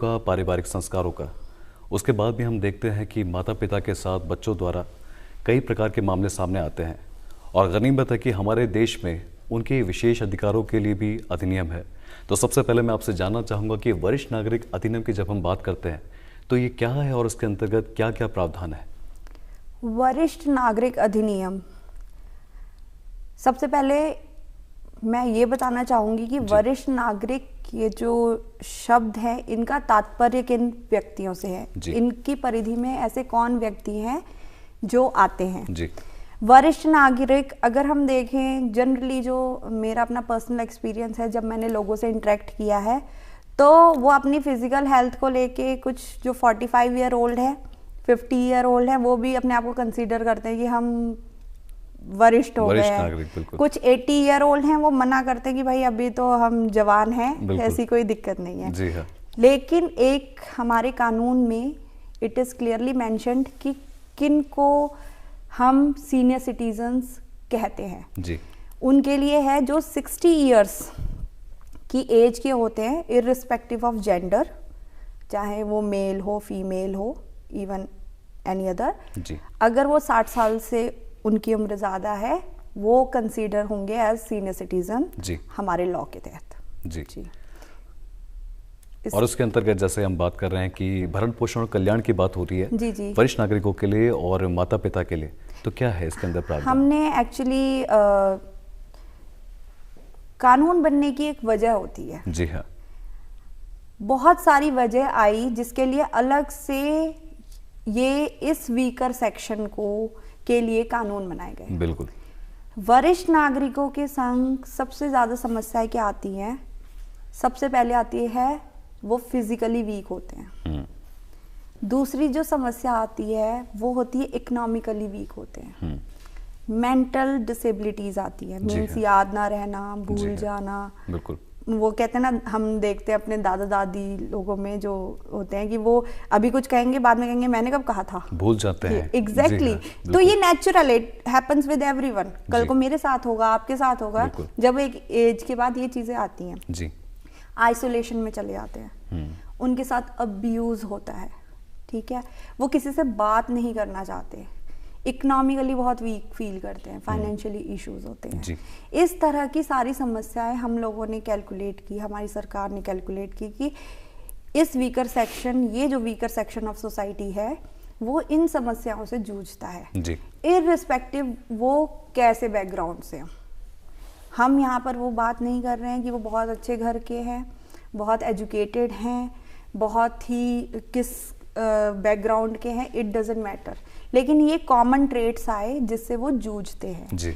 का पारिवारिक संस्कारों का, उसके बाद भी हम देखते हैं कि माता पिता के साथ बच्चों द्वारा कई प्रकार के मामले सामने आते हैं और गनीमत है कि हमारे देश में उनके विशेष अधिकारों के लिए भी अधिनियम है। तो सबसे पहले मैं आपसे जानना चाहूँगा कि वरिष्ठ नागरिक अधिनियम की जब हम बात करते हैं तो ये क्या है और इसके अंतर्गत क्या क्या प्रावधान है? वरिष्ठ नागरिक अधिनियम, सबसे पहले मैं ये बताना चाहूँगी कि वरिष्ठ नागरिक ये जो शब्द है इनका तात्पर्य किन व्यक्तियों से है, इनकी परिधि में ऐसे कौन व्यक्ति हैं जो आते हैं जी। वरिष्ठ नागरिक अगर हम देखें, जनरली जो मेरा अपना पर्सनल एक्सपीरियंस है, जब मैंने लोगों से इंटरेक्ट किया है तो वो अपनी फिजिकल हेल्थ को लेके, कुछ जो 45 ईयर ओल्ड है, 50 ईयर ओल्ड है, वो भी अपने आप को कंसीडर करते हैं कि हम वरिष्ठ हो गए हैं। कुछ 80 ईयर ओल्ड हैं, वो मना करते हैं कि भाई अभी तो हम जवान हैं, ऐसी कोई दिक्कत नहीं है जी। हाँ। लेकिन एक हमारे कानून में इट इज़ क्लियरली मेंशन्ड कि किन को हम सीनियर सिटीजन्स कहते हैं जी। उनके लिए है जो 60 ईयर्स की एज के होते हैं, इर्रिस्पेक्टिव ऑफ जेंडर, चाहे वो मेल हो, फीमेल हो, इवन एनी अदर जी। अगर वो 60 साल से उनकी उम्र ज़्यादा है, वो कंसीडर होंगे एज सीनियर सिटीजन हमारे लॉ के तहत जी। जी। और उसके अंतर्गत जैसे हम बात कर रहे हैं कि भरण पोषण और कल्याण की बात हो रही है जी जी। वरिष्ठ नागरिकों के लिए और माता पिता के लिए, तो क्या है इसके अंदर प्रावधान? हमने एक्चुअली कानून बनने की एक वजह होती है जी हाँ। बहुत सारी वजह आई जिसके लिए अलग से ये इस वीकर सेक्शन के लिए कानून बनाए गए। बिल्कुल। वरिष्ठ नागरिकों के संग सबसे ज्यादा समस्याएं क्या आती हैं? सबसे पहले आती है वो फिजिकली वीक होते हैं। दूसरी जो समस्या आती है वो होती है इकोनॉमिकली वीक होते हैं। मेंटल डिसेबिलिटीज आती है, मीन्स याद ना रहना, भूल जाना। बिल्कुल। वो कहते हैं ना, हम देखते हैं अपने दादा दादी लोगों में जो होते हैं कि वो अभी कुछ कहेंगे, बाद में कहेंगे मैंने कब कहा था, भूल जाते हैं। एग्जैक्टली। तो ये natural, it happens with everyone. कल को मेरे साथ होगा, आपके साथ होगा। जब एक एज के बाद ये चीजें आती हैं जी। आइसोलेशन में चले जाते हैं, उनके साथ अब्यूज होता है, ठीक है, वो किसी से बात नहीं करना चाहते, इकोनॉमिकली बहुत वीक फील करते हैं, फाइनेंशियली इश्यूज होते हैं जी। इस तरह की सारी समस्याएं हम लोगों ने कैलकुलेट की, हमारी सरकार ने कैलकुलेट की कि इस वीकर सेक्शन, ये जो वीकर सेक्शन ऑफ सोसाइटी है वो इन समस्याओं से जूझता है जी। इररिस्पेक्टिव वो कैसे बैकग्राउंड से। हम यहाँ पर वो बात नहीं कर रहे हैं कि वो बहुत अच्छे घर के हैं, बहुत एजुकेटेड हैं, बहुत ही किस बैकग्राउंड के हैं, इट डजंट मैटर, लेकिन ये कॉमन ट्रेट्स आए जिससे वो जूझते हैं जी।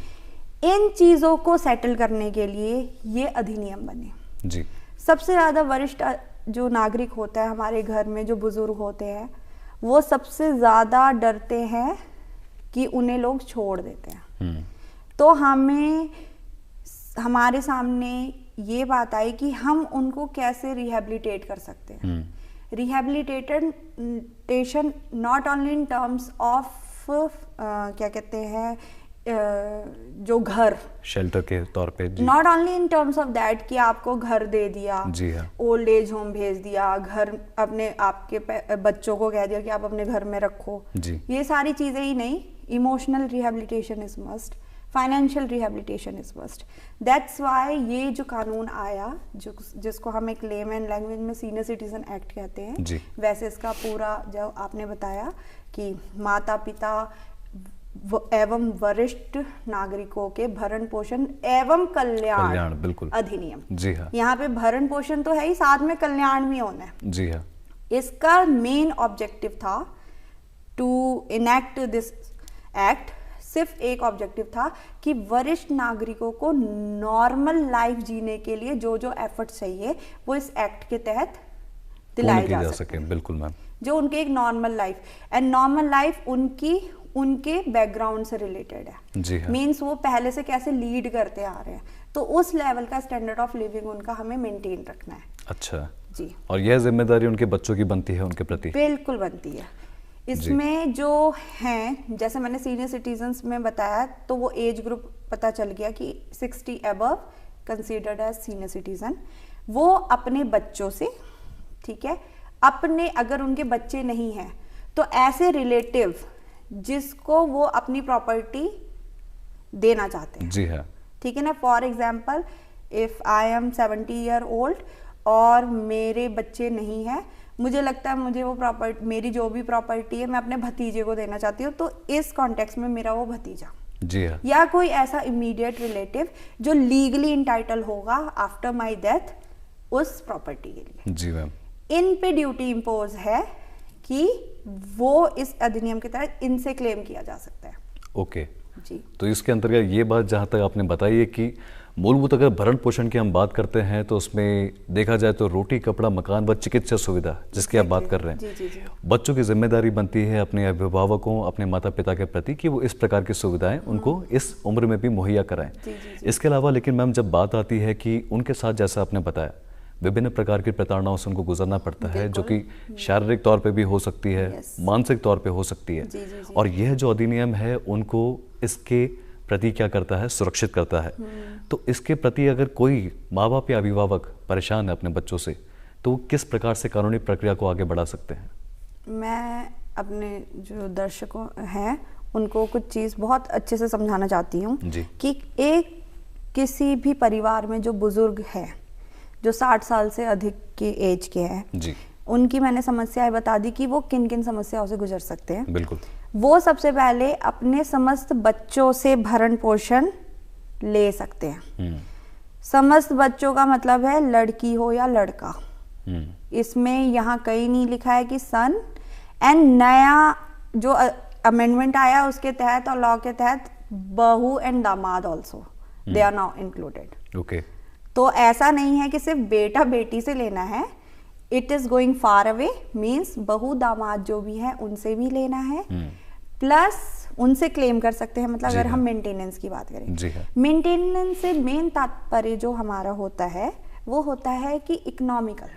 इन चीजों को सेटल करने के लिए ये अधिनियम बने जी। सबसे ज्यादा वरिष्ठ जो नागरिक होता है हमारे घर में, जो बुजुर्ग होते हैं, वो सबसे ज्यादा डरते हैं कि उन्हें लोग छोड़ देते हैं। तो हमारे सामने ये बात आई कि हम उनको कैसे रिहेबिलिटेट कर सकते हैं। Rehabilitation not only in terms of क्या कहते हैं, जो घर, शेल्टर के तौर पे, not only in terms of that कि आपको घर दे दिया जी हाँ। ओल्ड एज होम भेज दिया, घर अपने आपके बच्चों को कह दिया कि आप अपने घर में रखो जी। ये सारी चीजें ही नहीं, emotional rehabilitation is must, financial rehabilitation is must. That's why ये जो कानून आया, जिसको हम एक लेमैन लैंग्वेज में सीनियर सिटीजन एक्ट कहते हैं जी। वैसे इसका पूरा जो आपने बताया कि माता पिता एवं वरिष्ठ नागरिकों के भरण पोषण एवं कल्याण बिल्कुल अधिनियम जी हाँ। यहाँ पे भरण पोषण तो है ही, साथ में कल्याण भी होना है जी हाँ। इसका मेन ऑब्जेक्टिव था टू इनेक्ट दिस एक्ट। सिर्फ एक ऑब्जेक्टिव था कि वरिष्ठ नागरिकों को नॉर्मल लाइफ जीने के लिए जो जो एफर्ट चाहिए वो इस एक्ट के तहत दिलाए जा सके। बिल्कुल मैम। जो उनके एक normal life, and normal life उनके बैकग्राउंड से रिलेटेड है जी हाँ। मीन्स वो पहले से कैसे लीड करते आ रहे हैं, तो उस लेवल का स्टैंडर्ड ऑफ लिविंग उनका हमें मेंटेन रखना है। अच्छा जी। और यह जिम्मेदारी उनके बच्चों की बनती है उनके प्रति? बिल्कुल बनती है। इसमें जो हैं, जैसे मैंने सीनियर सिटीजन्स में बताया, तो वो एज ग्रुप पता चल गया कि 60 above considered as senior citizen. वो अपने बच्चों से, ठीक है, अपने अगर उनके बच्चे नहीं हैं तो ऐसे रिलेटिव जिसको वो अपनी प्रॉपर्टी देना चाहते हैं। जी हाँ। ठीक है ना। For example if I am 70 year old और मेरे बच्चे नहीं है, मुझे लगता है मुझे वो प्रॉपर्टी, मेरी जो भी प्रॉपर्टी है मैं अपने भतीजे को देना चाहती हूँ, तो इस कॉन्टेक्स्ट में मेरा वो भतीजा जी हाँ। या कोई ऐसा इमीडिएट रिलेटिव जो लीगली इंटाइटल होगा आफ्टर माय डेथ उस प्रॉपर्टी के लिए। जी मैम। इन पे ड्यूटी इम्पोज है कि वो इस अधिनियम के तहत इनसे क्लेम किया जा सकता है। ओके जी। तो इसके अंतर्गत ये बात जहाँ तक आपने बताई है कि मूलभूत अगर भरण पोषण की हम बात करते हैं तो उसमें देखा जाए तो रोटी, कपड़ा, मकान व चिकित्सा सुविधा जिसकी आप बात कर रहे हैं, जी, जी, जी। बच्चों की जिम्मेदारी बनती है अपने अभिभावकों, अपने माता पिता के प्रति कि वो इस प्रकार की सुविधाएं उनको इस उम्र में भी मुहैया कराएं। इसके अलावा लेकिन मैम जब बात आती है कि उनके साथ जैसा आपने बताया विभिन्न प्रकार की प्रताड़नाओं से उनको गुजरना पड़ता है, जो कि शारीरिक तौर पे भी हो सकती है, मानसिक तौर पे हो सकती है, और यह जो अधिनियम है उनको इसके प्रति क्या करता है, सुरक्षित करता है। तो इसके प्रति अगर कोई माँ बाप या अभिभावक परेशान है अपने बच्चों से, तो वो किस प्रकार से कानूनी प्रक्रिया को आगे बढ़ा सकते हैं? मैं अपने जो दर्शकों हैं उनको कुछ चीज़ बहुत अच्छे से समझाना चाहती हूँ कि एक किसी भी परिवार में जो बुजुर्ग है, जो 60 साल से अधिक के एज के हैं जी, उनकी मैंने समस्याएं बता दी कि वो किन किन समस्याओं से गुजर सकते हैं। बिल्कुल। वो सबसे पहले अपने समस्त बच्चों से भरण पोषण ले सकते हैं। समस्त बच्चों का मतलब है लड़की हो या लड़का, इसमें यहाँ कहीं नहीं लिखा है कि सन। एंड नया जो अमेंडमेंट आया उसके तहत और लॉ के तहत बहू एंड दामाद also they are now included. Okay. तो ऐसा नहीं है कि सिर्फ बेटा बेटी से लेना है, it is going far away, means बहू दामाद जो भी है उनसे भी लेना है, प्लस उनसे क्लेम कर सकते हैं। मतलब अगर हम मेंटेनेंस की बात करें, मेंटेनेंस से मेन तात्पर्य जो हमारा होता है वो होता है कि इकोनॉमिकल,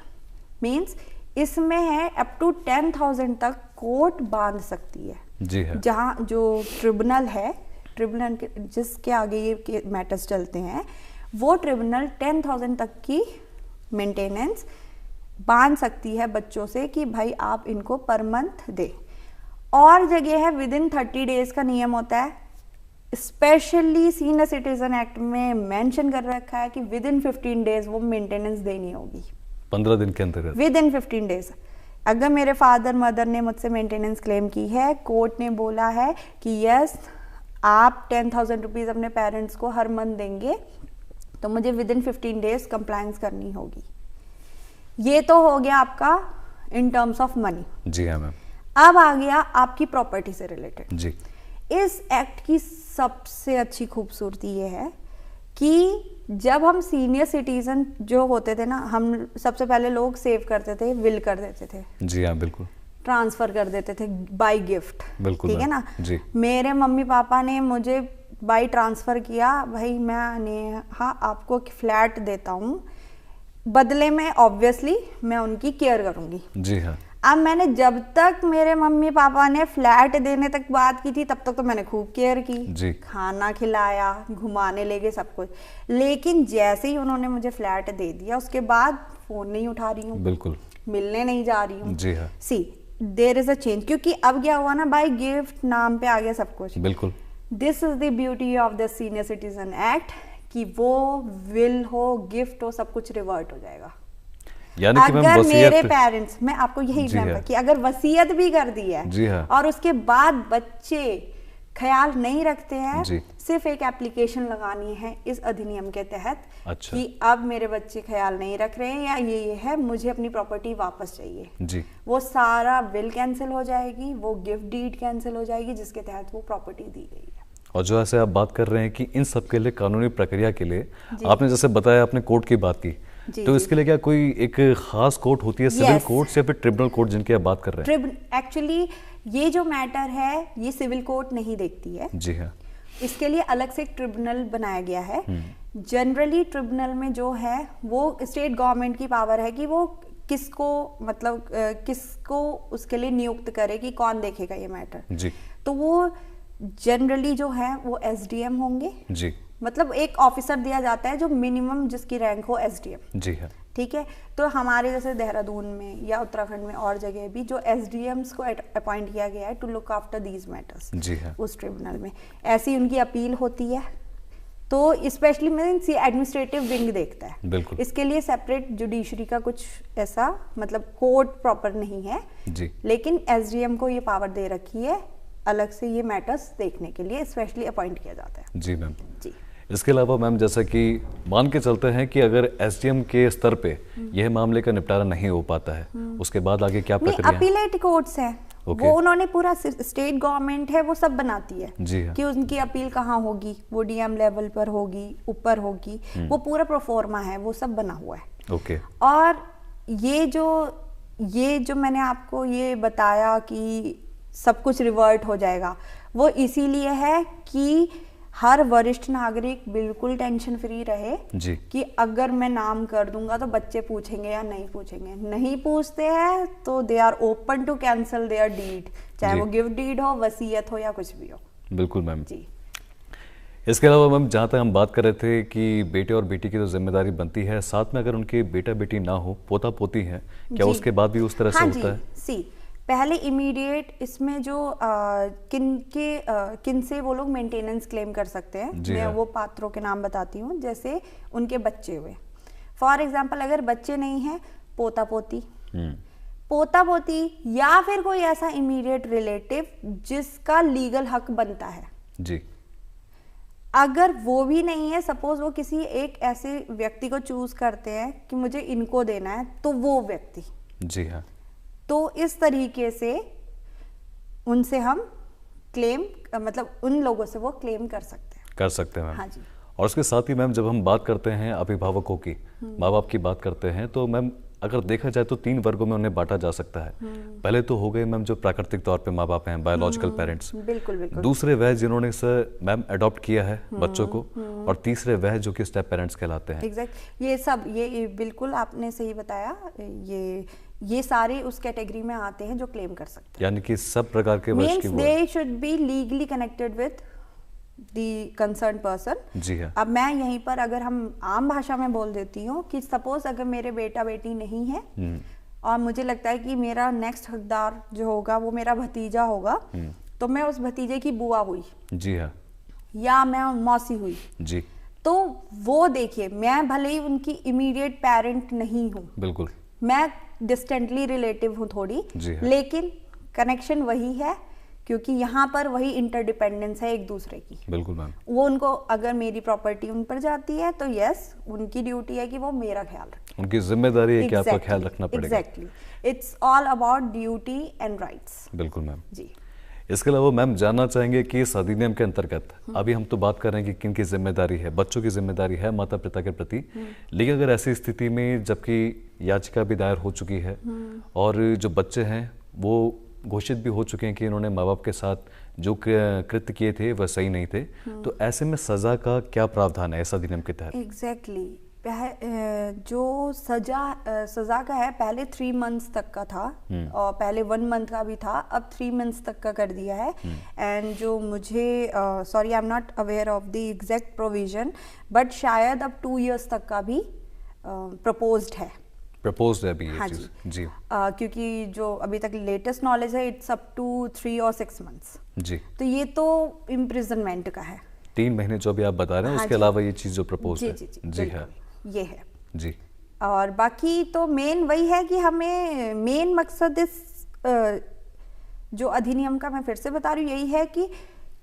मीन्स इसमें है अप टू 10,000 तक कोर्ट बांध सकती है। जी है। जहाँ जो ट्रिब्यूनल है, ट्रिब्यूनल जिसके आगे ये मैटर्स चलते हैं, वो ट्रिब्यूनल 10,000 तक की मेंटेनेंस बांध सकती है बच्चों से कि भाई आप इनको पर मंथ दे। और जगह है विद इन 30 डेज का नियम होता है, स्पेशली सीनियर सिटीजन एक्ट में मेंशन कर रखा है कि विद इन 15 डेज वो मेंटेनेंस देनी होगी। 15 दिन के अंतर्गत विद इन 15 डेज। अगर मेरे फादर मदर ने मुझसे मेंटेनेंस क्लेम की है, कोर्ट ने बोला है कि यस आप 10,000 रुपीज अपने पेरेंट्स को हर मंथ देंगे, तो मुझे विद इन 15 डेज कंप्लायंस करनी होगी। ये तो हो गया आपका इन टर्म्स ऑफ मनी। जी हाँ मैम। अब आ गया आपकी प्रॉपर्टी से रिलेटेड। जी। इस एक्ट की सबसे अच्छी खूबसूरती ये है कि जब हम सीनियर सिटीजन जो होते थे ना, हम सबसे पहले लोग सेव करते थे, विल कर देते थे। जी हाँ बिल्कुल। ट्रांसफर कर देते थे बाय गिफ्ट। बिल्कुल। ठीक है ना जी। मेरे मम्मी पापा ने मुझे बाय ट्रांसफर किया, भाई मैं हाँ आपको फ्लैट देता हूँ, बदले में ऑब्वियसली मैं उनकी केयर करूंगी। जी हाँ। अब मैंने जब तक मेरे मम्मी पापा ने फ्लैट देने तक बात की थी तब तक तो मैंने खूब केयर की जी। खाना खिलाया, घुमाने ले गए, सब कुछ। लेकिन जैसे ही उन्होंने मुझे फ्लैट दे दिया उसके बाद फोन नहीं उठा रही हूँ, बिल्कुल मिलने नहीं जा रही हूँ। जी हाँ। सी देयर इज अ चेंज, क्योंकि अब क्या हुआ ना, बाय गिफ्ट नाम पे आ गया सब कुछ। बिल्कुल। This is the beauty of the senior citizen act कि वो विल हो, गिफ्ट हो, सब कुछ रिवर्ट हो जाएगा। यानी कि अगर मेरे पेरेंट्स, मैं आपको यही एग्जांपल कि अगर वसीयत भी कर दी है जी हाँ। और उसके बाद बच्चे ख्याल नहीं रखते हैं, जी। सिर्फ एक एप्लीकेशन लगानी है इस अधिनियम के तहत। अच्छा। कि अब मेरे बच्चे ख्याल नहीं रख रहे हैं या ये है, मुझे अपनी प्रॉपर्टी वापस चाहिए जी। वो सारा विल कैंसिल हो जाएगी, वो गिफ्ट डीड कैंसिल हो जाएगी जिसके तहत वो प्रॉपर्टी दी गई है। और जो ऐसे आप बात कर रहे हैं कि इन सब के लिए कानूनी प्रक्रिया के लिए आपने जैसे बताया, आपने कोर्ट की बात की, तो इसके लिए क्या कोई एक खास कोर्ट होती है, सिविल कोर्ट या फिर ट्रिब्यूनल कोर्ट जिनकी आप बात कर रहे हैं? एक्चुअली ये जो मैटर है ये सिविल कोर्ट नहीं देखती है। जी हाँ। इसके लिए अलग से एक ट्रिब्यूनल बनाया गया है। जनरली ट्रिब्यूनल में जो है वो स्टेट गवर्नमेंट की पावर है कि वो किसको, मतलब किसको उसके लिए नियुक्त करे कि कौन देखेगा ये मैटर। जी। तो वो जनरली जो है वो SDM होंगे। जी। मतलब एक ऑफिसर दिया जाता है जो मिनिमम जिसकी रैंक हो SDM। जी हाँ। ठीक है। तो हमारे जैसे देहरादून में या उत्तराखंड में और जगह भी जो एसडीएम्स को अपॉइंट किया गया है to look after these matters, जी हाँ, उस ट्रिब्यूनल में ऐसी उनकी अपील होती है। तो स्पेशली मीन्स ये एडमिनिस्ट्रेटिव विंग देखता है, बिल्कुल। इसके लिए सेपरेट जुडिशरी का कुछ ऐसा मतलब कोर्ट प्रॉपर नहीं है जी, लेकिन एसडीएम को ये पावर दे रखी है अलग से ये मैटर्स देखने के लिए, स्पेशली अपॉइंट किया जाता है। जी मैम। जी। इसके अलावा मैम जैसा कि मान के चलते हैं कि अगर एसडीएम के स्तर पे यह मामले का निपटारा नहीं हो पाता है, उसके बाद आगे क्या प्रक्रिया है? अपीलेट कोर्ट्स हैं, वो उन्होंने पूरा स्टेट गवर्नमेंट है वो सब बनाती है जी हाँ, कि उनकी अपील कहाँ होगी, वो डीएम लेवल पर होगी, ऊपर होगी, वो पूरा प्रोफोर्मा है, वो सब बना हुआ है। ओके। और ये जो मैंने आपको ये बताया कि सब कुछ रिवर्ट हो जाएगा, वो इसीलिए है कि हर वरिष्ठ नागरिक बिल्कुल टेंशन फ्री रहे जी, कि अगर मैं नाम कर दूंगा तो बच्चे पूछेंगे या नहीं पूछेंगे। नहीं पूछते हैं तो they are open to cancel their deed, चाहे वो गिफ्ट डीड हो, वसीयत हो या कुछ भी हो। बिल्कुल मैम जी। इसके अलावा मैम जहाँ तक हम बात कर रहे थे कि बेटे और बेटी की तो जिम्मेदारी बनती है, साथ में अगर उनके बेटा बेटी ना हो, पोता पोती है, क्या जी। उसके बाद भी उस तरह से हाँ होता है? सी पहले इमीडिएट इसमें जो किन से वो लोग मेंटेनेंस क्लेम कर सकते हैं, मैं हाँ। वो पात्रों के नाम बताती हूँ। जैसे उनके बच्चे हुए, फॉर एग्जांपल अगर बच्चे नहीं हैं, पोता पोती, पोता पोती या फिर कोई ऐसा इमीडिएट रिलेटिव जिसका लीगल हक बनता है जी, अगर वो भी नहीं है, सपोज वो किसी एक ऐसे व्यक्ति को चूज करते हैं कि मुझे इनको देना है, तो वो व्यक्ति, जी हाँ, तो इस तरीके से उनसे हम क्लेम मतलब उन लोगों से वो क्लेम कर सकते हैं मैम। हाँ जी। और उसके साथ ही मैम जब हम बात करते हैं अभिभावकों की, माँ बाप की बात करते हैं, तो मैम अगर देखा जाए तो 3 वर्गों में उन्हें बांटा जा सकता है। पहले तो हो गए मैम जो प्राकृतिक तौर पे माँ बाप हैं, बायोलॉजिकल पेरेंट्स। बिल्कुल बिल्कुल। दूसरे वह जिन्होंने सर मैम अडॉप्ट किया है बच्चों को, और तीसरे वह जो कि स्टेप पेरेंट्स कहलाते हैं। एग्जैक्ट, ये सब ये बिल्कुल आपने सही बताया, ये सारे उस कैटेगरी में आते हैं जो क्लेम कर सकते हैं। यानी कि सब प्रकार के वर्ष की they should be legally connected with the concern person. जी हाँ। अब मैं यहीं पर अगर हम आम भाषा में बोल देती हूँ कि सपोज अगर मेरे बेटा बेटी नहीं है और मुझे लगता है कि मेरा नेक्स्ट हकदार जो होगा वो मेरा भतीजा होगा, तो मैं उस भतीजे की बुआ हुई, जी हाँ, या मैं मौसी हुई जी, तो वो देखिए मैं भले ही उनकी इमीडिएट पेरेंट नहीं हूँ, बिल्कुल, मैं डिस्टेंटली रिलेटिव हूँ थोड़ी, लेकिन कनेक्शन वही है क्योंकि यहाँ पर वही इंटरडिपेंडेंस है एक दूसरे की। बिल्कुल मैम। वो उनको अगर मेरी प्रॉपर्टी उन पर जाती है तो यस उनकी ड्यूटी है कि वो मेरा ख्याल रखें, उनकी जिम्मेदारी है कि आपका ख्याल रखना पड़ेगा। Exactly, it's all about duty and rights. बिल्कुल मैम जी। इसके अलावा मैम जानना चाहेंगे कि इस अधिनियम के अंतर्गत अभी हम तो बात कर रहे हैं कि किन की जिम्मेदारी है, बच्चों की जिम्मेदारी है माता पिता के प्रति, लेकिन अगर ऐसी स्थिति में जबकि याचिका भी दायर हो चुकी है और जो बच्चे हैं वो घोषित भी हो चुके हैं कि इन्होंने माँ बाप के साथ जो कृत्य किए थे वह सही नहीं थे, तो ऐसे में सजा का क्या प्रावधान है इस अधिनियम के तहत? एग्जैक्टली, जो सजा का है पहले 3 मंथ्स तक का था और पहले 1 मंथ का भी था, अब 3 मंथ्स तक का कर दिया है। एंड जो मुझे sorry I am not aware of the exact provision, but शायद अब 2 इयर्स तक का भी प्रपोज्ड है अभी ये हाँ चीज जी, क्योंकि जो अभी तक लेटेस्ट नॉलेज है इट्स अप टू 3 और 6 मंथ्स जी, तो ये तो इम्प्रिजनमेंट का है 3 महीने जो अभी आप बता रहे हैं। हाँ उसके अलावा ये चीज जो प्रपोज है जी है ये है जी। और बाकी तो मेन वही है कि हमें मेन मकसद इस जो अधिनियम का मैं फिर से बता रही हूँ यही है कि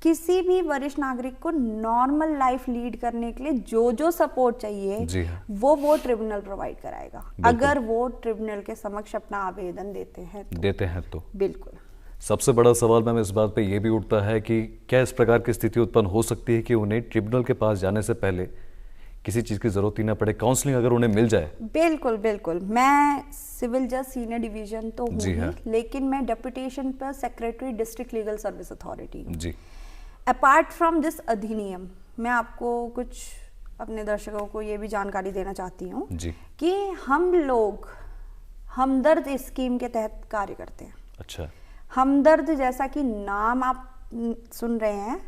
किसी भी वरिष्ठ नागरिक को नॉर्मल लाइफ लीड करने के लिए जो जो सपोर्ट चाहिए हाँ। वो ट्रिब्यूनल प्रोवाइड कराएगा अगर वो ट्रिब्यूनल के समक्ष अपना आवेदन देते हैं तो बिल्कुल। सबसे बड़ा सवाल मैम इस बात पे ये भी उठता है कि क्या इस प्रकार की स्थिति उत्पन्न हो सकती है कि उन्हें ट्रिब्यूनल के पास जाने से पहले किसी चीज की जरूरत ही ना पड़े, काउंसलिंग अगर उन्हें मिल जाए? बिल्कुल बिल्कुल, मैं सिविल जज सीनियर डिवीजन तो हूँ ही, हाँ। लेकिन मैं डेपुटेशन पर secretary district legal service authority हूँ जी। अपार्ट फ्रॉम दिस अधिनियम मैं आपको कुछ अपने दर्शकों को ये भी जानकारी देना चाहती हूँ कि हम लोग हमदर्द स्कीम के तहत कार्य करते हैं। अच्छा। हमदर्द जैसा कि नाम आप सुन रहे हैं,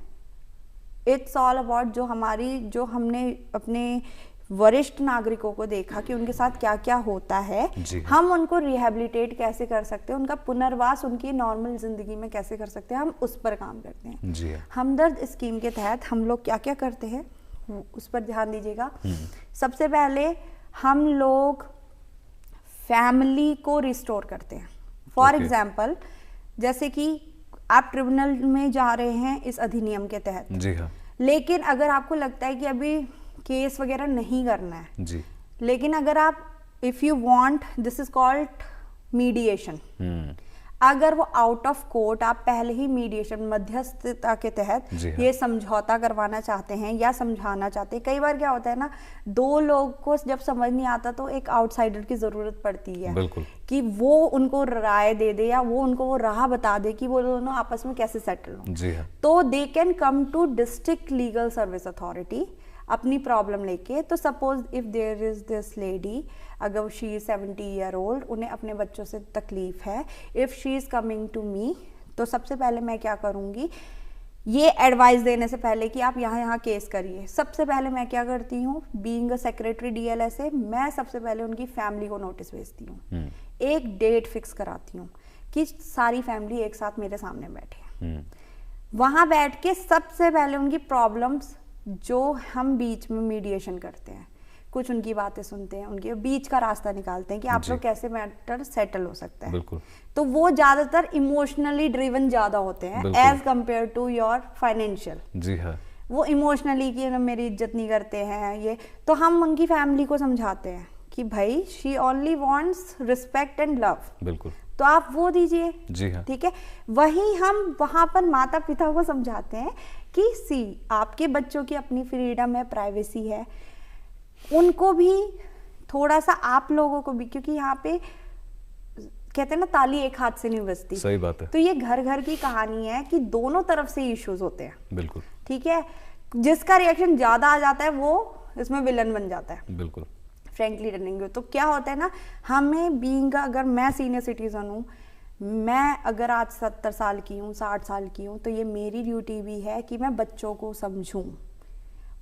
इट्स ऑल अबाउट जो हमने अपने वरिष्ठ नागरिकों को देखा कि उनके साथ क्या क्या होता है, हम उनको रिहेबिलिटेट कैसे कर सकते हैं, उनका पुनर्वास उनकी नॉर्मल जिंदगी में कैसे कर सकते हैं, हम उस पर काम करते हैं। जी। हमदर्द स्कीम के तहत हम लोग क्या क्या करते हैं उस पर ध्यान दीजिएगा। सबसे पहले हम लोग फैमिली को रिस्टोर करते हैं। फॉर एग्जाम्पल, जैसे कि आप ट्रिब्यूनल में जा रहे हैं इस अधिनियम के तहत, जी हाँ, लेकिन अगर आपको लगता है कि अभी केस वगैरह नहीं करना है जी, लेकिन अगर आप if you want, this is called mediation, अगर वो आउट ऑफ कोर्ट आप पहले ही मीडिएशन मध्यस्थता के तहत ये समझौता करवाना चाहते हैं या समझाना चाहते हैं। कई बार क्या होता है ना, दो लोग को जब समझ नहीं आता तो एक आउटसाइडर की जरूरत पड़ती है कि वो उनको राय दे दे या वो उनको वो राह बता दे कि वो दोनों आपस में कैसे सेटल हो। तो they can come to district legal service authority अपनी प्रॉब्लम लेके। तो suppose if there is this lady, अगर शी इज 70 ईयर ओल्ड, उन्हें अपने बच्चों से तकलीफ है, if she is coming to me, तो सबसे पहले मैं क्या करूंगी, ये एडवाइस देने से पहले कि आप यहाँ केस करिए, सबसे पहले मैं क्या करती हूँ, बीइंग अ सेक्रेटरी DLSA, मैं सबसे पहले उनकी फैमिली को नोटिस भेजती हूँ, एक डेट फिक्स कराती हूँ कि सारी फैमिली एक साथ मेरे सामने बैठे, वहां बैठ के सबसे पहले उनकी प्रॉब्लम्स जो हम बीच में मीडिएशन करते हैं, कुछ उनकी बातें सुनते हैं, उनके बीच का रास्ता निकालते हैं कि आप लोग कैसे मैटर सेटल हो सकता है। तो वो ज्यादातर इमोशनली ड्रिवन ज्यादा होते हैं as compared to your financial. जी हाँ, वो इमोशनली कि मेरी इज्जत नहीं करते हैं ये, तो हम उनकी फैमिली को समझाते हैं कि भाई she only wants respect and love, बिल्कुल, तो आप वो दीजिए। जी हाँ, ठीक है। वही हम वहां पर माता पिता को समझाते हैं कि सी आपके बच्चों की अपनी फ्रीडम है, प्राइवेसी है, उनको भी थोड़ा सा, आप लोगों को भी, क्योंकि यहाँ पे कहते हैं ना ताली एक हाथ से नहीं बजती। सही बात है। तो ये घर घर की कहानी है कि दोनों तरफ से इश्यूज होते हैं। बिल्कुल, ठीक है। जिसका रिएक्शन ज्यादा आ जाता है वो इसमें विलन बन जाता है। बिल्कुल, फ्रेंकली रनिंग। तो क्या होता है ना, हमें बीइंग, अगर मैं सीनियर सिटीजन हूँ, मैं अगर आज 70 साल की हूँ, 60 साल की हूँ, तो ये मेरी ड्यूटी भी है कि मैं बच्चों को समझूं,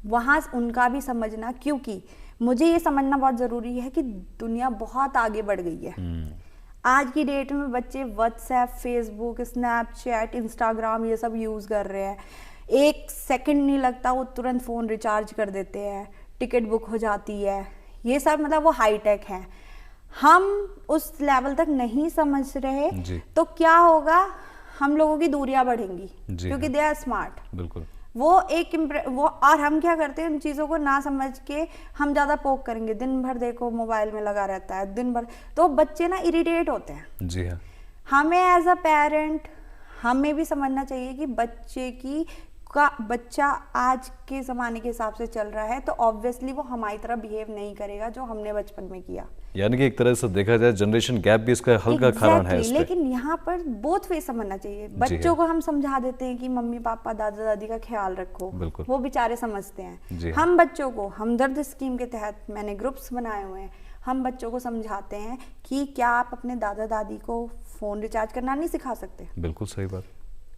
वहाँ उनका भी समझना, क्योंकि मुझे ये समझना बहुत ज़रूरी है कि दुनिया बहुत आगे बढ़ गई है। आज की डेट में बच्चे व्हाट्सएप, फेसबुक, स्नैपचैट, इंस्टाग्राम ये सब यूज़ कर रहे हैं। एक सेकंड नहीं लगता वो तुरंत फ़ोन रिचार्ज कर देते हैं, टिकट बुक हो जाती है, ये सब मतलब वो हाईटेक है। हम उस लेवल तक नहीं समझ रहे तो क्या होगा, हम लोगों की दूरियां बढ़ेंगी क्योंकि दे आर स्मार्ट। बिल्कुल, वो एक वो, और हम क्या करते हैं, उन चीज़ों को ना समझ के हम ज़्यादा पोक करेंगे, दिन भर देखो मोबाइल में लगा रहता है दिन भर, तो बच्चे ना इरिटेट होते हैं। जी हाँ, हमें एज अ पेरेंट हमें भी समझना चाहिए कि बच्चा आज के ज़माने के हिसाब से चल रहा है, तो ऑब्वियसली वो हमारी तरह बिहेव नहीं करेगा जो हमने बचपन में किया। यानी कि एक तरह से देखा जाए जनरेशन गैप भी इसका हल्का कारण है। लेकिन यहाँ पर बोथ वे समझना चाहिए। बच्चों को हम समझा देते हैं कि मम्मी पापा दादा दादी का ख्याल रखो, वो बेचारे समझते हैं। हम बच्चों को हमदर्द स्कीम के तहत मैंने ग्रुप्स बनाए हुए हैं, हम बच्चों को समझाते हैं कि क्या आप अपने दादा दादी को फोन रिचार्ज करना नहीं सिखा सकते। बिल्कुल सही बात।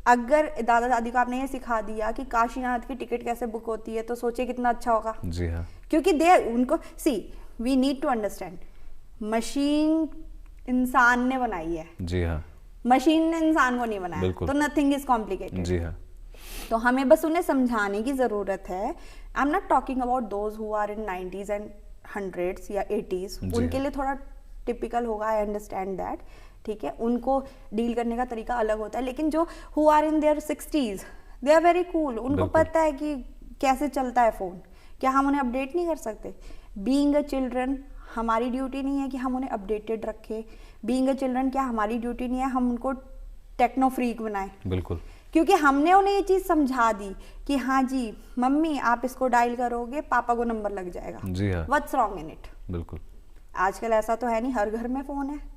अगर दादा दादी को आपने ये सिखा दिया कि काशीनाथ की टिकट कैसे बुक होती है, तो सोचिए कितना अच्छा होगा। जी हाँ, क्योंकि उनको we need to understand, machine इंसान ने बनाई है। जी हाँ, मशीन ने इंसान को नहीं बनाया, तो नथिंग इज कॉम्प्लिकेटेड। जी हाँ, तो हमें बस उन्हें समझाने की जरूरत है। I am not talking about those who are in 90s and 100s या 80s, उनके लिए थोड़ा टिपिकल होगा, आई अंडरस्टैंड दैट। ठीक है, उनको डील करने का तरीका अलग होता है, लेकिन जो who are in their 60s they are very cool, उनको पता है कि कैसे चलता है फोन। क्या हम उन्हें अपडेट नहीं कर सकते? बीइंग अ चिल्ड्रन, हमारी ड्यूटी नहीं है कि हम उन्हें अपडेटेड रखें। बीइंग अ चिल्ड्रन, क्या हमारी ड्यूटी नहीं है हम उनको टेक्नो फ्रीक बनाएं? बिल्कुल, क्योंकि हमने उन्हें ये चीज समझा दी कि हाँ जी मम्मी आप इसको डायल करोगे पापा को नंबर लग जाएगा। जी हाँ, व्हाट्स रॉन्ग इन इट? बिल्कुल, आजकल ऐसा तो है नहीं, हर घर में फोन है।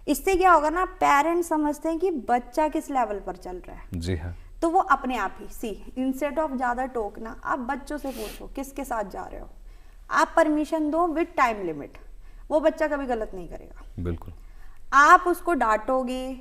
इससे क्या होगा ना, पेरेंट्स समझते हैं कि बच्चा किस लेवल पर चल रहा है। जी हाँ, तो वो अपने आप ही इंस्टेड ऑफ ज्यादा टोकना, आप बच्चों से पूछो किसके साथ जा रहे हो, आप परमिशन दो विद टाइम लिमिट, वो बच्चा कभी गलत नहीं करेगा। बिल्कुल, आप उसको डांटोगे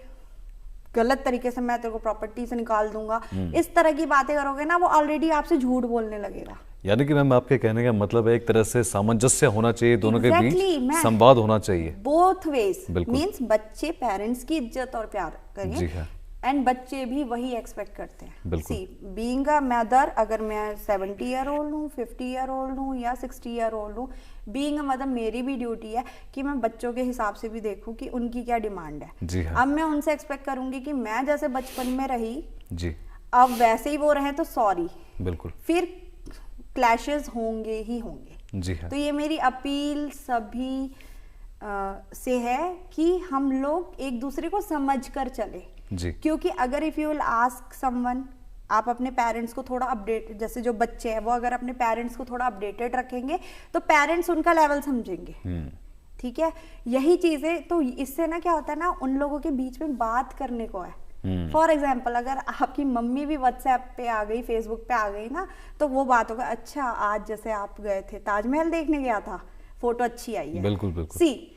गलत तरीके से, मैं तेरे को प्रॉपर्टी से निकाल दूंगा, इस तरह की बातें करोगे ना, वो ऑलरेडी आपसे झूठ बोलने लगेगा। यानी कि मैम आपके कहने का मतलब है एक तरह से सामंजस्य होना चाहिए दोनों के Exactly, बीच, मैं- संवाद होना चाहिए। बोथ वेज बिल्कुल। मीन्स बच्चे पेरेंट्स की इज्जत और प्यार जी करें हाँ। एंड बच्चे भी वही एक्सपेक्ट करते हैं। बिल्कुल। सी बीइंग अ मदर, अगर मैं 70 ईयर ओल्ड हूँ, 50 ईयर ओल्ड हूँ या 60 ईयर ओल्ड हूँ, बीइंग अ मदर मेरी भी ड्यूटी है कि मैं बच्चों के हिसाब से भी देखूँ कि उनकी क्या डिमांड है। जी हाँ। अब मैं उनसे एक्सपेक्ट करूंगी कि मैं जैसे बचपन में रही जी अब वैसे ही वो रहे तो सॉरी, बिल्कुल। फिर क्लैशेस होंगे ही होंगे। जी हाँ। तो ये मेरी अपील सभी से है कि हम लोग एक दूसरे को समझ कर चले। जी क्योंकि अगर if you will ask someone, आप अपने पेरेंट्स को थोड़ा अपडेट, जैसे जो बच्चे हैं वो अगर अपने पेरेंट्स को थोड़ा अपडेटेड रखेंगे तो पेरेंट्स उनका लेवल समझेंगे। ठीक है, यही चीजें तो इससे ना क्या होता है ना, उन लोगों के बीच में बात करने को है। फॉर एग्जाम्पल अगर आपकी मम्मी भी व्हाट्सएप पे आ गई, फेसबुक पे आ गई ना, तो वो बात होगा, अच्छा आज जैसे आप गए थे ताजमहल देखने गया था, फोटो अच्छी आई है। बिल्कुल बिल्कुल। सी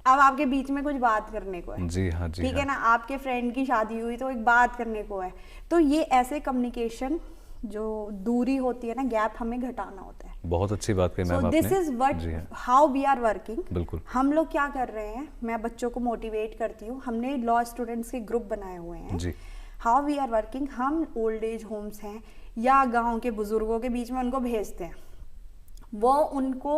अब आपके बीच में कुछ बात करने को है। जी हाँ जी ठीक है हाँ। ना, आपके फ्रेंड की शादी हुई तो एक बात करने को है। तो ये ऐसे कम्युनिकेशन जो दूरी होती है ना, गैप हमें घटाना होता है। बहुत अच्छी बात कही मैम सो आपने। दिस इज व्हाट जी हाँ। How we are working. बिल्कुल। हम लोग क्या कर रहे हैं, मैं बच्चों को मोटिवेट करती हूँ, हमने लॉ स्टूडेंट्स के ग्रुप बनाए हुए हैं। जी। हाउ वी आर वर्किंग, हम ओल्ड एज होम्स हैं या गांव के बुजुर्गों के बीच में उनको भेजते हैं, वो उनको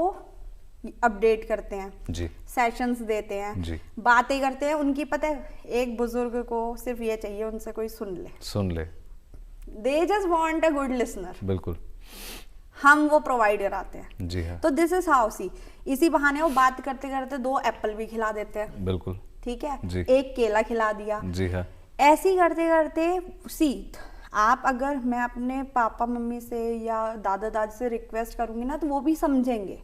अपडेट करते हैं, जी सेशंस देते हैं, जी। बातें करते हैं। उनकी पता है, एक बुजुर्ग को सिर्फ ये चाहिए उनसे कोई सुन ले। They just want a good listener. बिल्कुल। हम वो प्रोवाइड कराते हैं। जी हाँ। तो दिस इज हाउ सी, इसी बहाने वो बात करते करते 2 एप्पल भी खिला देते हैं। बिल्कुल। ठीक है, जी। एक केला खिला दिया। जी हाँ। ऐसे ही करते करते सी, आप अगर मैं अपने पापा मम्मी से या दादा दादी से रिक्वेस्ट करूंगी ना तो वो भी समझेंगे।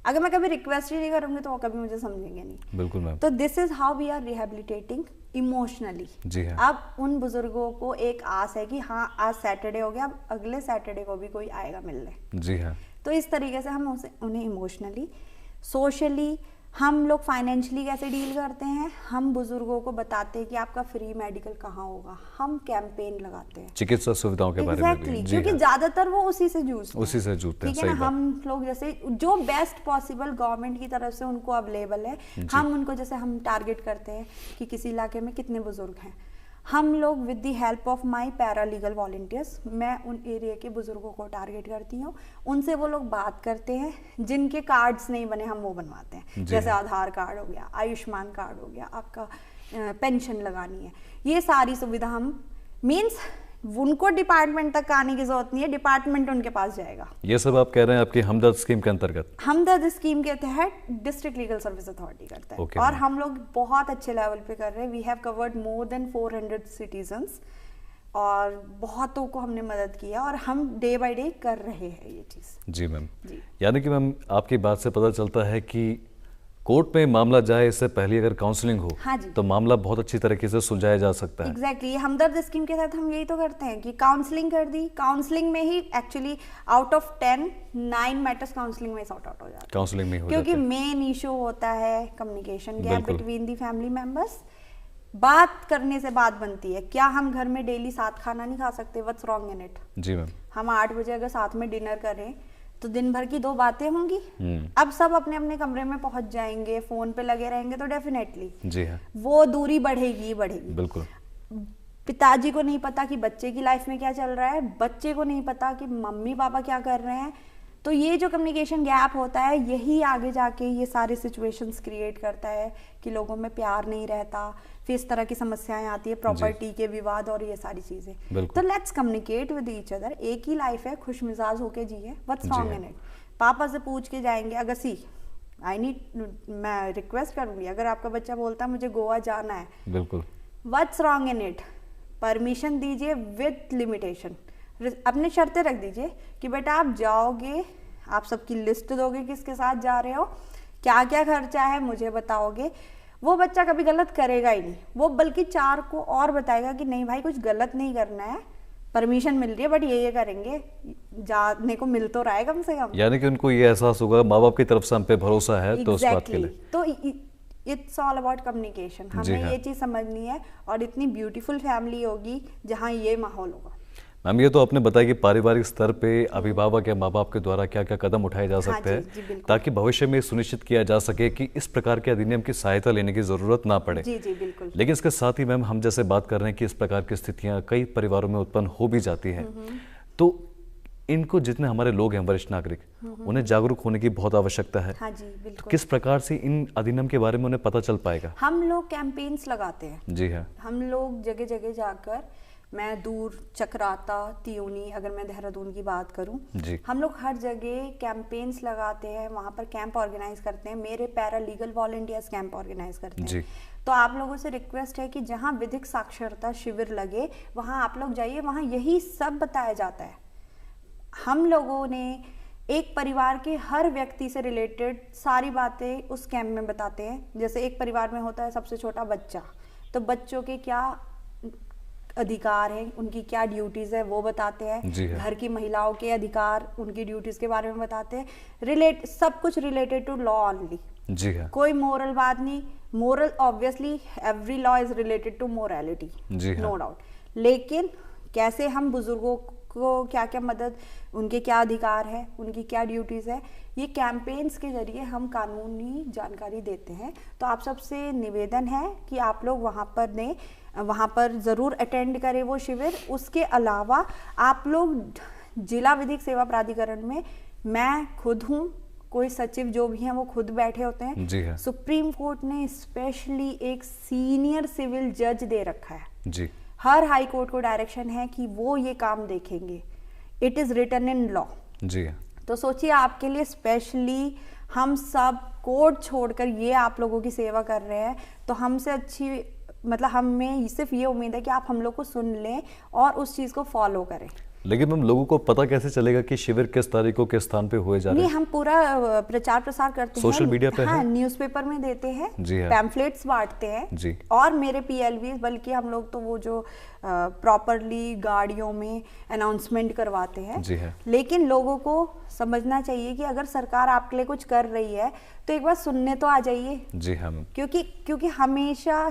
अगर मैं कभी रिक्वेस्ट ही नहीं करूंगी तो वो कभी मुझे समझेंगे नहीं। बिल्कुल मैम। तो this is how we are rehabilitating emotionally. जी हाँ। अब उन बुजुर्गों को एक आस है कि हाँ आज सैटरडे हो गया, अब अगले सैटरडे को भी कोई आएगा मिलने। जी हाँ। तो इस तरीके से हम उन्हें इमोशनली, सोशली, हम लोग फाइनेंशियली कैसे डील करते हैं, हम बुजुर्गों को बताते हैं कि आपका फ्री मेडिकल कहाँ होगा, हम कैंपेन लगाते हैं चिकित्सा सुविधाओं के बारे में भी। जी क्योंकि हाँ। ज्यादातर वो उसी से जूझते हैं। उसी से जूझते हैं, ठीक है ना, सही बात। हम लोग जैसे जो बेस्ट पॉसिबल गवर्नमेंट की तरफ से उनको अवेलेबल है, हम उनको जैसे हम टारगेट करते हैं कि किसी इलाके में कितने बुजुर्ग हैं, हम लोग with the help of my paralegal volunteers, मैं उन एरिया के बुजुर्गों को टारगेट करती हूँ, उनसे वो लोग बात करते हैं, जिनके कार्ड्स नहीं बने हम वो बनवाते हैं। जैसे आधार कार्ड हो गया, आयुष्मान कार्ड हो गया, आपका पेंशन लगानी है, ये सारी सुविधा हम मीन्स उनको डिपार्टमेंट तक आने की जरूरत नहीं है, डिपार्टमेंट उनके पास जाएगा। ये सब आप कह रहे हैं आपकी हमदर्द स्कीम के अंतर्गत? हमदर्द स्कीम के तहत डिस्ट्रिक्ट लीगल सर्विस अथॉरिटी करता है। Okay, और ma'am. हम लोग बहुत अच्छे लेवल पे कर रहे हैं। We have covered more than 400 citizens और बहुतों को हमने मदद किया और हम डे बाय डे कर रहे हैं ये चीज़। जी मैम। जी। यानी कि मैम आपकी बात से पता चलता है कि कोर्ट में मामला जाए इससे पहले अगर काउंसलिंग हो हाँ जी। तो मामला बहुत अच्छी तरीके से सुलझाया जा सकता है। एग्जैक्टली हमदर्द स्कीम के तहत हम यही तो करते हैं कि काउंसलिंग कर दी, काउंसलिंग में ही actually out of 10 9 matters counselling में सॉर्ट आउट हो जाते हैं। काउंसलिंग में हो क्योंकि जाता है। मेन इशू होता है कम्युनिकेशन गैप बिल्कुल। Between the family members. बात करने से बात बनती है। क्या हम घर में डेली साथ खाना नहीं खा सकते? What's wrong in it? जी मैम। हम 8 बजे अगर साथ में डिनर करें तो दिन भर की 2 बातें होंगी। अब सब अपने अपने कमरे में पहुंच जाएंगे, फोन पे लगे रहेंगे तो डेफिनेटली जी हाँ। वो दूरी बढ़ेगी ही बढ़ेगी। बिल्कुल। पिताजी को नहीं पता कि बच्चे की लाइफ में क्या चल रहा है, बच्चे को नहीं पता कि मम्मी पापा क्या कर रहे हैं। तो ये जो कम्युनिकेशन गैप होता है यही आगे जाके ये सारे सिचुएशंस क्रिएट करता है कि लोगों में प्यार नहीं रहता, फिर इस तरह की समस्याएं आती है, प्रॉपर्टी के विवाद और ये सारी चीजें। बिल्कुल। तो let's communicate with each other. एक ही लाइफ है, खुश मिजाज होके जिए। व्हाट्स रॉन्ग जी इन इट? पापा से पूछ के जाएंगे, अगर मैं रिक्वेस्ट करूंगी, अगर आपका बच्चा बोलता है मुझे गोवा जाना है, बिल्कुल। What's wrong in it? Permission दीजिए विद लिमिटेशन। अपनी शर्तें रख दीजिए कि बेटा आप जाओगे, आप सबकी लिस्ट दोगे किसके साथ जा रहे हो, क्या क्या खर्चा है मुझे बताओगे। वो बच्चा कभी गलत करेगा ही नहीं, वो बल्कि 4 को और बताएगा कि नहीं भाई कुछ गलत नहीं करना है, परमिशन मिल रही है बट ये करेंगे, जाने को मिल तो रहा है कम से कम। यानी कि उनको ये एहसास होगा माँ बाप की तरफ से हम पे भरोसा है तो उस बात के लिए। तो इट्स ऑल अबाउट कम्युनिकेशन। हमें हाँ। ये चीज समझनी है और इतनी ब्यूटीफुल फैमिली होगी जहाँ ये माहौल होगा। मैम ये तो आपने बताया कि पारिवारिक स्तर पे अभिभावक या माँ बाप के द्वारा क्या क्या कदम उठाए जा सकते जी, हैं बिल्कुल। ताकि भविष्य में सुनिश्चित किया जा सके कि इस प्रकार के अधिनियम की सहायता लेने की जरूरत ना पड़े। जी जी बिल्कुल। लेकिन इसके साथ ही मैम हम जैसे बात कर रहे हैं कि इस प्रकार की स्थितियां कई परिवारों में उत्पन्न हो भी जाती हैं, तो इनको जितने हमारे लोग हैं वरिष्ठ नागरिक, उन्हें जागरूक होने की बहुत आवश्यकता है। हाँ जी बिल्कुल। किस प्रकार से इन अधिनियम के बारे में उन्हें पता चल पाएगा? हम लोग कैंपेन्स लगाते हैं। जी हाँ। हम लोग जगह जगह जाकर, मैं दूर चक्राता, त्यूनी, अगर मैं देहरादून की बात करूं, जी। हम लोग हर जगह कैंपेन्स लगाते हैं, वहाँ पर कैंप ऑर्गेनाइज करते हैं। मेरे paralegal volunteers camp organise करते हैं। जी। तो आप लोगों से रिक्वेस्ट है कि जहाँ विधिक साक्षरता शिविर लगे वहाँ आप लोग जाइए, वहाँ यही सब बताया जाता है। हम लोगों ने एक परिवार के हर व्यक्ति से रिलेटेड सारी बातें उस कैंप में बताते हैं। जैसे एक परिवार में होता है सबसे छोटा बच्चा, तो बच्चों के क्या अधिकार हैं, उनकी क्या ड्यूटीज है वो बताते हैं। जी हाँ। घर की महिलाओं के अधिकार, उनकी ड्यूटीज के बारे में बताते हैं। सब कुछ रिलेटेड टू लॉ ओनली। जी हाँ। कोई मोरल बात नहीं। Moral obviously every law is related to morality, जी हाँ। No doubt. लेकिन कैसे हम बुजुर्गों को क्या क्या मदद, उनके क्या अधिकार है, उनकी क्या ड्यूटीज है, ये कैंपेन्स के जरिए हम कानूनी जानकारी देते हैं। तो आप सबसे निवेदन है कि आप लोग वहाँ पर ज़रूर अटेंड करें वो शिविर। उसके अलावा आप लोग जिला विधिक सेवा प्राधिकरण में, मैं खुद हूँ, कोई सचिव जो भी हैं वो खुद बैठे होते हैं। जी हाँ। सुप्रीम कोर्ट ने स्पेशली एक सीनियर सिविल जज दे रखा है। जी। हर हाई कोर्ट को डायरेक्शन है कि वो ये काम देखेंगे। It is written in law. जी हाँ। तो सोचिए, आपके लिए स्पेशली हम सब कोर्ट छोड़कर ये आप लोगों की सेवा कर रहे हैं, तो हमसे अच्छी, मतलब हमें सिर्फ ये उम्मीद है कि आप हम लोग को सुन लें और उस चीज़ को फॉलो करें। लेकिन मैम लोगों को पता कैसे चलेगा कि शिविर किस तारीख को किस स्थान पे हुए जा रहे नहीं, हैं? हम पूरा प्रचार प्रसार करते हैं, सोशल मीडिया पे हाँ, है? न्यूज़पेपर में देते हैं, जी हाँ। पैम्फलेट्स बांटते हैं। जी। और मेरे पीएलवी, बल्कि हम लोग तो वो जो प्रॉपरली गाड़ियों में अनाउंसमेंट करवाते हैं। जी हाँ। लेकिन लोगों को समझना चाहिए कि अगर सरकार आपके लिए कुछ कर रही है तो एक बार सुनने तो आ जाइए। जी हाँ मैम। क्योंकि हमेशा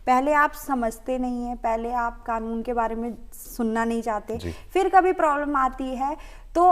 पहले आप समझते नहीं हैं, पहले आप कानून के बारे में सुनना नहीं चाहते, जी। फिर कभी प्रॉब्लम आती है तो